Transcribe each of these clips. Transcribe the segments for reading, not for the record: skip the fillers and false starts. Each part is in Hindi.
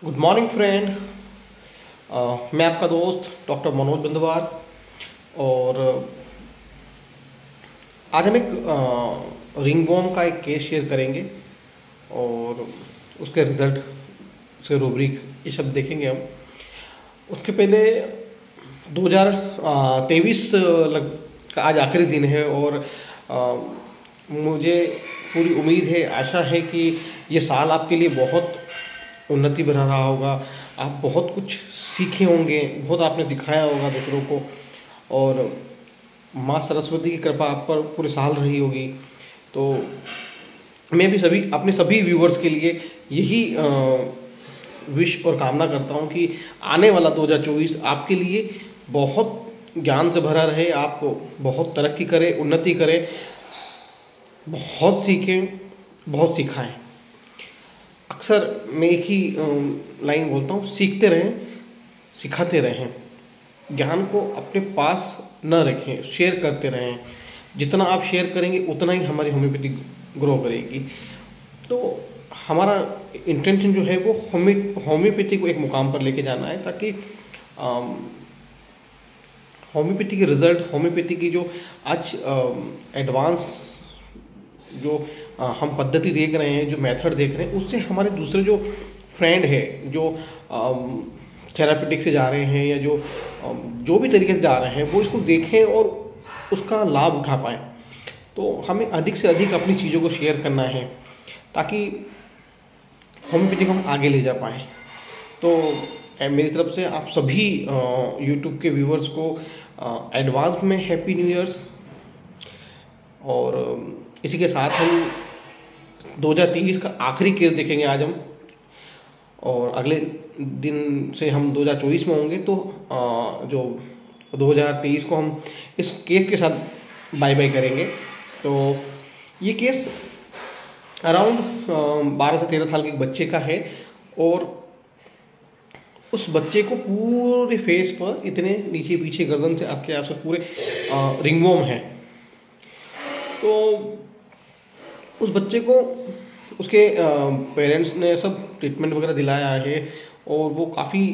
Good morning friend. मैं आपका दोस्त डॉक्टर मनोज बिंदवार। और आज हम एक रिंगवॉर्म का एक केस शेयर करेंगे और उसके रिजल्ट, उसके रूब्रिक, ये सब देखेंगे हम। उसके पहले 2023 का आज आखिरी दिन है और मुझे पूरी उम्मीद है, आशा है कि ये साल आपके लिए बहुत उन्नति बना रहा होगा। आप बहुत कुछ सीखे होंगे, बहुत आपने सिखाया होगा दूसरों को, और माँ सरस्वती की कृपा आप पर पूरे साल रही होगी। तो मैं भी अपने सभी व्यूवर्स के लिए यही विश और कामना करता हूँ कि आने वाला 2024 आपके लिए बहुत ज्ञान से भरा रहे। आप बहुत तरक्की करें, उन्नति करें, बहुत सीखें, बहुत सिखाएं। अक्सर मैं एक ही लाइन बोलता हूँ, सीखते रहें, सिखाते रहें। ज्ञान को अपने पास न रखें, शेयर करते रहें। जितना आप शेयर करेंगे उतना ही हमारी होम्योपैथी ग्रो करेगी। तो हमारा इंटेंशन जो है वो होम्योपैथी को एक मुकाम पर लेके जाना है, ताकि होम्योपैथी के रिजल्ट, होम्योपैथी की जो आज एडवांस जो हम पद्धति देख रहे हैं, जो मेथड देख रहे हैं, उससे हमारे दूसरे जो फ्रेंड है, जो थेरापेटिक से जा रहे हैं या जो भी तरीके से जा रहे हैं, वो इसको देखें और उसका लाभ उठा पाएँ। तो हमें अधिक से अधिक अपनी चीज़ों को शेयर करना है ताकि होम्योपैथी को हम आगे ले जा पाएँ। तो मेरी तरफ से आप सभी यूट्यूब के व्यूवर्स को एडवांस में हैप्पी न्यू ईयर्स। और इसी के साथ हम 2023 का आखिरी केस देखेंगे आज हम, और अगले दिन से हम 2024 में होंगे। तो जो 2023 को हम इस केस के साथ बाय बाय करेंगे। तो ये केस अराउंड 12 से 13 साल के एक बच्चे का है, और उस बच्चे को पूरे फेस पर इतने नीचे पीछे गर्दन से आगे आस पूरे रिंगवॉर्म है। तो उस बच्चे को उसके पेरेंट्स ने सब ट्रीटमेंट वगैरह दिलाया है, और वो काफ़ी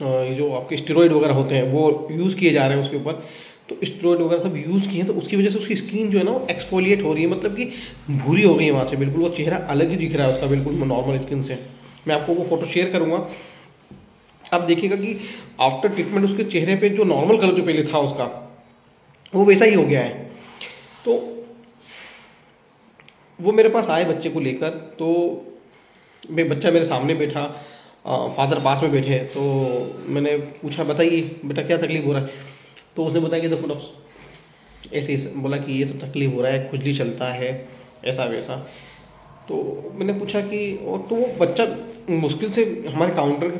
जो आपके स्टेरॉइड वगैरह होते हैं वो यूज़ किए जा रहे हैं उसके ऊपर। तो स्टेरॉइड वगैरह सब यूज़ किए हैं, तो उसकी वजह से उसकी स्किन जो है ना वो एक्सफोलिएट हो रही है, मतलब कि भूरी हो गई है वहाँ से बिल्कुल। वो चेहरा अलग ही दिख रहा है उसका बिल्कुल नॉर्मल स्किन से। मैं आपको वो फोटो शेयर करूँगा, आप देखिएगा कि आफ्टर ट्रीटमेंट उसके चेहरे पे जो नॉर्मल कलर जो पहले था उसका, वो वैसा ही हो गया है। तो वो मेरे पास आए बच्चे को लेकर, तो बच्चा मेरे सामने बैठा, फादर पास में बैठे। तो मैंने पूछा, बताइए बेटा क्या तकलीफ हो रहा है। तो उसने बताया कि देखो डॉक्टर ऐसे बोला कि ये सब तकलीफ हो रहा है, खुजली चलता है, ऐसा वैसा। तो मैंने पूछा कि, और तो वो बच्चा मुश्किल से हमारे काउंटर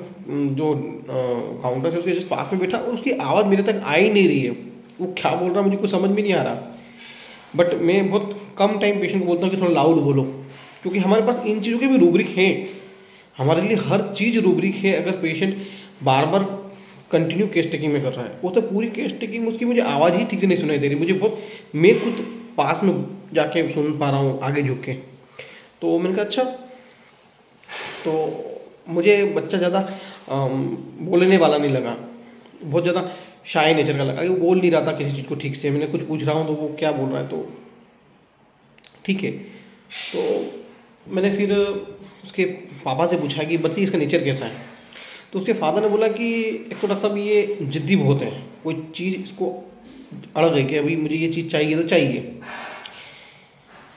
से उसके जस्ट पास में बैठा, और उसकी आवाज़ मेरे तक आ ही नहीं रही है। वो क्या बोल रहा है मुझे कुछ समझ में नहीं आ रहा। बट मैं बहुत कम टाइम पेशेंट को बोलता हूँ कि थोड़ा लाउड बोलो, क्योंकि हमारे पास इन चीज़ों के भी रूब्रिक हैं। हमारे लिए हर चीज़ रूब्रिक है। अगर पेशेंट बार बार कंटिन्यू केस टेकिंग में कर रहा है, वो तो पूरी केस टेकिंग उसकी मुझे आवाज़ ही ठीक से नहीं सुनाई दे रही, मुझे बहुत, मैं खुद पास में जाके सुन पा रहा हूँ आगे झुक के। तो मैंने कहा अच्छा। तो मुझे बच्चा ज़्यादा बोलने वाला नहीं लगा, बहुत ज़्यादा शाय नेचर का लगा, वो बोल नहीं रहा था किसी चीज़ को ठीक से। मैंने कुछ पूछ रहा हूँ तो वो क्या बोल रहा है, तो ठीक है। तो मैंने फिर उसके पापा से पूछा कि बच्चे इसका नेचर कैसा है। तो उसके फादर ने बोला कि एक तो डॉक्टर साहब ये जिद्दी बहुत है, कोई चीज़ इसको अड़ गई कि अभी मुझे ये चीज़ चाहिए तो चाहिए,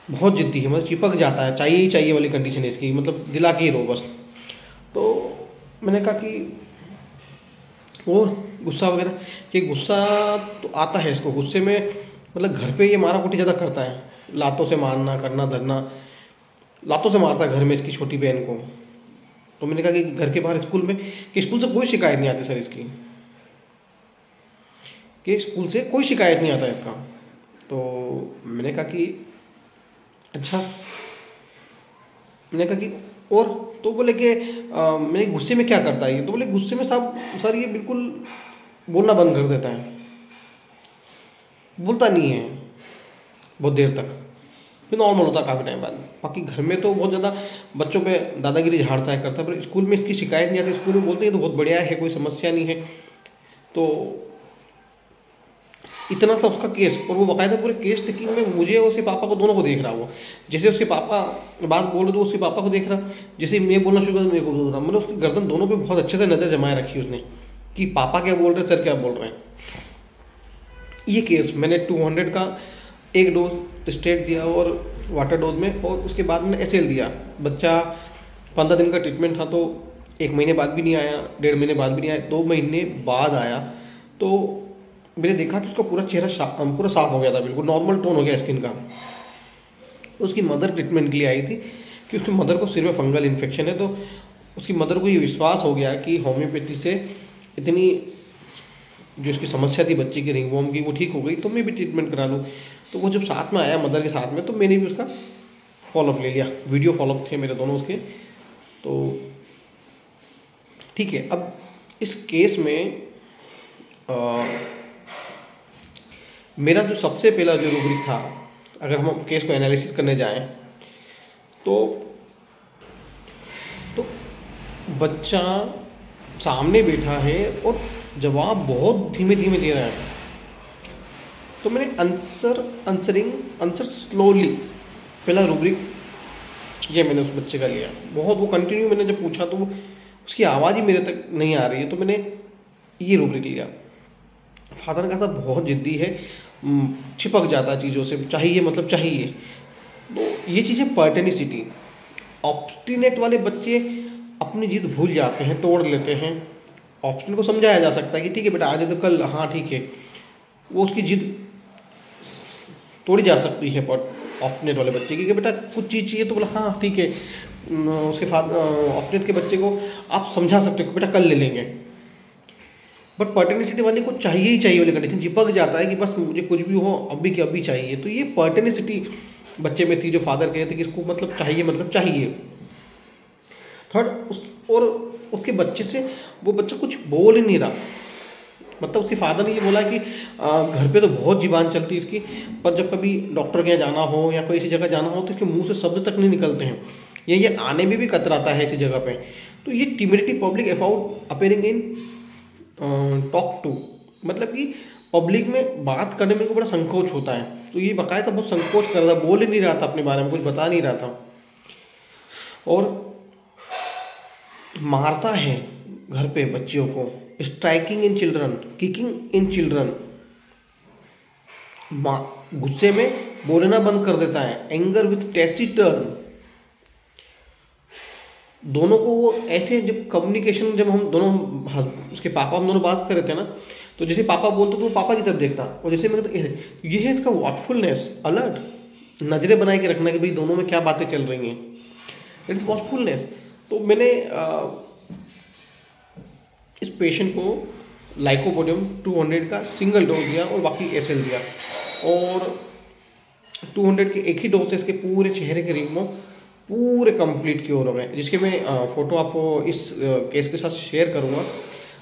बहुत जिद्दी है, मतलब चिपक जाता है, चाहिए ही चाहिए वाली कंडीशन है इसकी, मतलब दिला के ही रहो बस। तो मैंने कहा कि वो गुस्सा वगैरह, कि गुस्सा तो आता है इसको, गुस्से में मतलब घर पे ये मारा कुटी ज़्यादा करता है, लातों से मारना, करना धरना, लातों से मारता है घर में इसकी छोटी बहन को। तो मैंने कहा कि घर के बाहर स्कूल में, कि स्कूल से कोई शिकायत नहीं आती सर इसकी, कि स्कूल से कोई शिकायत नहीं आता इसका। तो मैंने कहा कि अच्छा। मैंने कहा कि और, तो बोले कि मैंने गुस्से में क्या करता है ये। तो बोले गुस्से में साहब सर ये बिल्कुल बोलना बंद कर देता है, बोलता नहीं है बहुत देर तक, फिर नॉर्मल होता है काफ़ी टाइम बाद। बाकी घर में तो बहुत ज़्यादा बच्चों पे दादागिरी झाड़ता है करता है, पर स्कूल में इसकी शिकायत नहीं आती। स्कूल में बोलते हैं तो बहुत बढ़िया है, कोई समस्या नहीं है। तो इतना था उसका केस, और वो बकायदा पूरे केस टेकिंग में मुझे और उसके पापा को, दोनों को देख रहा वो। जैसे उसके पापा बात बोल रहे तो उसके पापा को देख रहा, जैसे मैं बोलना शुरू कर मेरे को बोल रहा। मतलब उसकी गर्दन दोनों पे बहुत अच्छे से नज़र जमाए रखी उसने कि पापा क्या बोल रहे, सर क्या बोल रहे हैं। ये केस मैंने 200 का एक डोज स्टेट दिया और वाटर डोज में, और उसके बाद मैंने एसएल दिया। बच्चा 15 दिन का ट्रीटमेंट था, तो 1 महीने बाद भी नहीं आया, 1.5 महीने बाद भी नहीं आया, 2 महीने बाद आया। तो मैंने देखा कि उसका पूरा चेहरा पूरा साफ हो गया था, बिल्कुल नॉर्मल टोन हो गया स्किन का। उसकी मदर ट्रीटमेंट के लिए आई थी कि उसकी मदर को सिर में फंगल इन्फेक्शन है, तो उसकी मदर को ये विश्वास हो गया कि होम्योपैथी से इतनी जो इसकी समस्या थी बच्चे की रिंगवॉर्म की वो ठीक हो गई, तो मैं भी ट्रीटमेंट करा लूँ। तो वो जब साथ में आया मदर के साथ में, तो मैंने भी उसका फॉलोअप ले लिया। वीडियो फॉलोअप थे मेरे दोनों उसके। तो ठीक है, अब इस केस में मेरा जो सबसे पहला जो रूब्रिक था, अगर हम केस को एनालिसिस करने जाएं, तो बच्चा सामने बैठा है और जवाब बहुत धीमे धीमे दे रहा है। तो मैंने आंसर स्लोली, पहला रूब्रिक ये मैंने उस बच्चे का लिया। बहुत वो कंटिन्यू मैंने जब पूछा तो वो उसकी आवाज़ ही मेरे तक नहीं आ रही है, तो मैंने ये रूब्रिक लिया। फादर का साथ बहुत जिद्दी है, चिपक जाता है चीज़ों से, चाहिए मतलब चाहिए। तो ये चीज़ है पर्टेनिसिटी। ऑब्स्टिनेट वाले बच्चे अपनी जिद भूल जाते हैं, तोड़ लेते हैं। ऑब्स्टिनेट को समझाया जा सकता है कि ठीक है बेटा आज तो कल, हाँ ठीक है, वो उसकी जिद तोड़ी जा सकती है। पर ऑब्स्टिनेट वाले बच्चे की कि बेटा कुछ चीज़ चाहिए तो बोला हाँ ठीक है, उसके ऑब्स्टिनेट के बच्चे को आप समझा सकते हो कि बेटा कल ले लेंगे। बट पर्टेनिसिटी वाले को चाहिए ही चाहिए वाली कंडीशन, चिपक जाता है कि बस मुझे कुछ भी हो अभी के अभी चाहिए। तो ये पर्टेनिसिटी बच्चे में थी, जो फादर कहते थे कि इसको मतलब चाहिए। थर्ड, और उसके बच्चे से वो बच्चा कुछ बोल ही नहीं रहा। मतलब उसके फादर ने ये बोला कि घर पे तो बहुत जुबान चलती है इसकी, पर जब कभी डॉक्टर के यहाँ जाना हो या कोई ऐसी जगह जाना हो तो इसके मुंह से शब्द तक नहीं निकलते हैं, या ये आने में भी कतराता है ऐसी जगह पे। तो ये timidity public about appearing in talk to, मतलब कि पब्लिक में बात करने में को बड़ा संकोच होता है। तो ये बकायदा बहुत संकोच कर रहा था, बोल ही नहीं रहा था अपने बारे में, कुछ बता नहीं रहा था। और मारता है घर पे बच्चियों को, striking in children, kicking in children. गुस्से में बोलना बंद कर देता है, एंगर विथ टेस्टी टर्न। दोनों को वो ऐसे, जब कम्युनिकेशन, जब हम दोनों उसके पापा हम दोनों बात कर रहे थे ना, तो जैसे पापा बोलते तो वो पापा की तरफ देखता, और जैसे मैं तो ये है इसका वॉचफुलनेस, अलर्ट, नजरें बनाए के रखना कि भाई दोनों में क्या बातें चल रही हैं, इट इज वॉचफुलनेस। तो मैंने इस पेशेंट को लाइकोपोडियम 200 का सिंगल डोज दिया और बाकी एसएल दिया, और 200 के एक ही डोज से इसके पूरे चेहरे के रिंग पूरे कंप्लीट क्योर हो गए, जिसके मैं फोटो आपको इस केस के साथ शेयर करूँगा।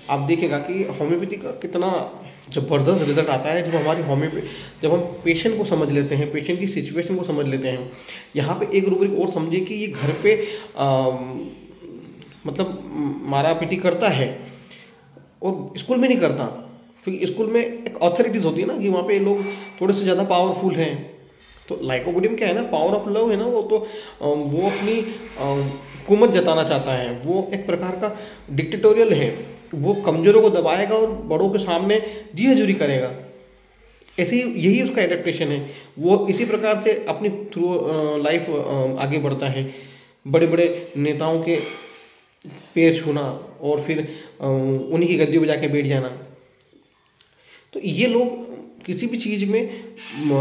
आप देखिएगा कि होम्योपैथी का कितना ज़बरदस्त रिजल्ट आता है जब हम पेशेंट को समझ लेते हैं, पेशेंट की सिचुएशन को समझ लेते हैं। यहाँ पे एक रूब्रिक और समझिए कि ये घर पे मतलब मारा पीटी करता है और स्कूल में नहीं करता, क्योंकि स्कूल में एक अथॉरिटीज़ होती है ना कि वहाँ पे लोग थोड़े से ज़्यादा पावरफुल हैं। तो लाइकोपोडियम क्या है ना, पावर ऑफ लव है ना, वो तो वो अपनी हुकूमत जताना चाहता है, वो एक प्रकार का डिक्टेटोरियल है, वो कमजोरों को दबाएगा और बड़ों के सामने जी हजूरी करेगा। ऐसे ही यही उसका एडेप्टेशन है, वो इसी प्रकार से अपनी थ्रू लाइफ आगे बढ़ता है, बड़े बड़े नेताओं के पैर छूना और फिर उन्हीं की गद्दियों पर जाके बैठ जाना। तो ये लोग किसी भी चीज़ में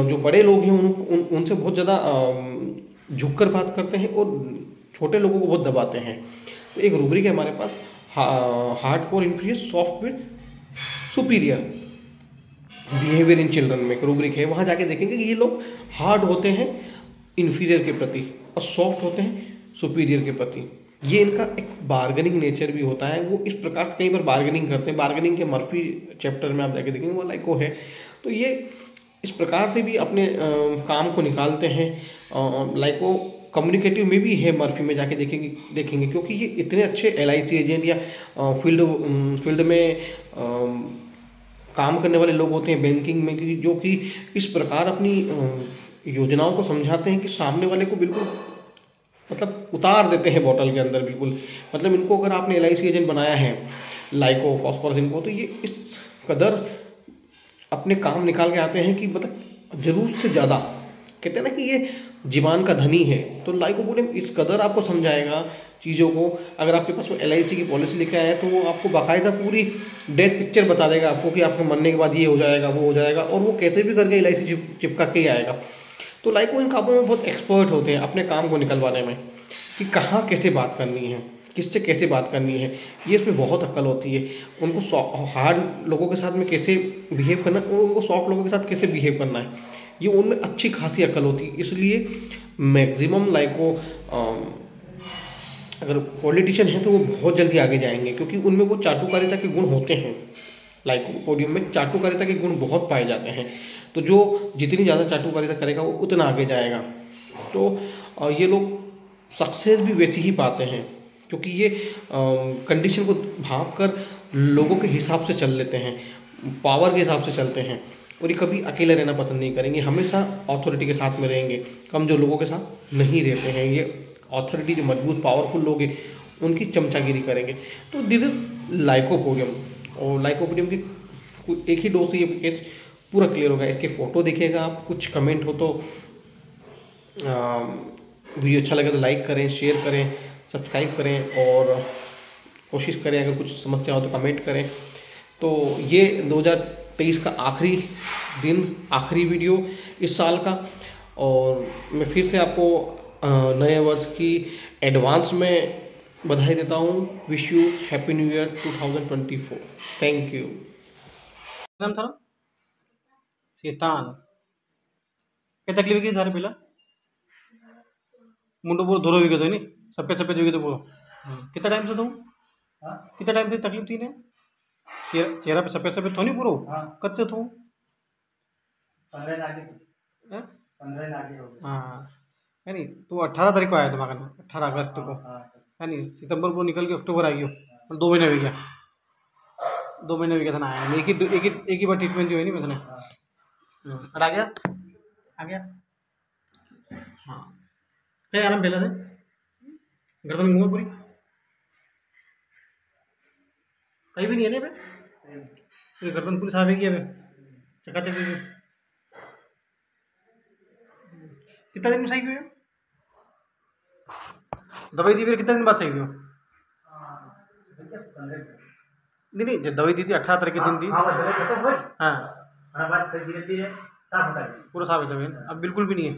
जो बड़े लोग हैं उनसे बहुत ज़्यादा झुककर बात करते हैं और छोटे लोगों को बहुत दबाते हैं। तो एक रूब्रिक है हमारे पास, hard for inferior, soft with superior behaviour in children में एक रूब्रिक है। वहाँ जाके देखेंगे कि ये लोग हार्ड होते हैं इन्फीरियर के प्रति और सॉफ्ट होते हैं सुपीरियर के प्रति। ये इनका एक बार्गेनिंग नेचर भी होता है, वो इस प्रकार से कई बार बार्गेनिंग करते हैं। बार्गेनिंग के मर्फी चैप्टर में आप जाके देखेंगे वो लाइको है। तो ये इस प्रकार से भी अपने काम को निकालते हैं। लाइको कम्युनिकेटिव में भी है, मर्फी में जाके देखेंगे क्योंकि ये इतने अच्छे एलआईसी एजेंट या फील्ड में काम करने वाले लोग होते हैं बैंकिंग में, जो कि इस प्रकार अपनी योजनाओं को समझाते हैं कि सामने वाले को बिल्कुल मतलब उतार देते हैं बॉटल के अंदर बिल्कुल। मतलब इनको अगर आपने एलआईसी एजेंट बनाया है, लाइको फॉस्फोरस इनको, तो ये इस कदर अपने काम निकाल के आते हैं कि मतलब जरूरत से ज़्यादा, कहते हैं ना कि ये जीवन का धनी है। तो लाइकोपोडियम इस कदर आपको समझाएगा चीज़ों को। अगर आपके पास वो एलआईसी की पॉलिसी लेके आया है तो वो आपको बाकायदा पूरी डेथ पिक्चर बता देगा आपको कि आपके मरने के बाद ये हो जाएगा वो हो जाएगा, और वो कैसे भी करके एलआईसी चिपका के ही आएगा। तो लाइको इन कामों में बहुत एक्सपर्ट होते हैं अपने काम को निकलवाने में, कि कहाँ कैसे बात करनी है, किससे कैसे बात करनी है, ये इसमें बहुत अक्ल होती है। उनको हार्ड लोगों के साथ में कैसे बिहेव करना है और उनको सॉफ्ट लोगों के साथ कैसे बिहेव करना है, ये उनमें अच्छी खासी अक्ल होती है। इसलिए मैक्सिमम लाइको अगर पॉलिटिशियन है तो वो बहुत जल्दी आगे जाएंगे, क्योंकि उनमें वो चाटुकारिता के गुण होते हैं। लाइकोपोडियम में चाटुकारिता के गुण बहुत पाए जाते हैं, तो जो जितनी ज़्यादा चाटुकारिता करेगा वो उतना आगे जाएगा। तो ये लोग सक्सेस भी वैसी ही पाते हैं, क्योंकि ये कंडीशन को भाप कर लोगों के हिसाब से चल लेते हैं, पावर के हिसाब से चलते हैं, और ये कभी अकेले रहना पसंद नहीं करेंगे, हमेशा अथॉरिटी के साथ में रहेंगे, कमजोर लोगों के साथ नहीं रहते हैं। ये अथॉरिटी जो मजबूत पावरफुल लोग हैं उनकी चमचागिरी करेंगे। तो दिस इज लाइकोपोडियम, और लाइकोपोडियम की एक ही डोज से ये केस पूरा क्लियर होगा। इसके फ़ोटो देखिएगा आप, कुछ कमेंट हो तो वीडियो अच्छा लगे तो लाइक करें, शेयर करें, सब्सक्राइब करें, और कोशिश करें अगर कुछ समस्या हो तो कमेंट करें। तो ये 2023 का आखिरी दिन, आखिरी वीडियो इस साल का, और मैं फिर से आपको नए वर्ष की एडवांस में बधाई देता हूँ। Wish you happy new year 2024। Thank you. नाम था शैतान, क्या तकलीफ की थारे पहला मुंडो पूरा धोरो भी गयो नहीं, सफेद सफेद हो गए तो पूरा। कितना टाइम से तुम, कितना टाइम से तकलीफ थी ने, चेहरा पे सफेद सफेद तो नहीं पूरा, कब से तू 15 हाँ है नहीं, तो 18 तारीख को आया तुम्हारा, 18 अगस्त को है नहीं, सितंबर को निकल के अक्टूबर आ गया, 2 महीने हो गया, 2 महीने हो गया था ना आया, एक ही बार ट्रीटमेंट दी हुई नहीं मैंने। और आ गया, आ गया हाँ। क्या आराम पहला से गर्दन घूमे पूरी, कहीं भी नहीं है ना पूरी गर्दन पूरी साफ है कि अभी चकाचक। कितना दिन में सही हुई हो? दवाई दी फिर कितने दिन बाद सही हुई हो? नहीं जब दवाई दी थी 18 तारीख के दिन दी। हाँ पूरा साफ है जमीन, अब बिल्कुल भी नहीं है।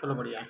चलो बढ़िया है।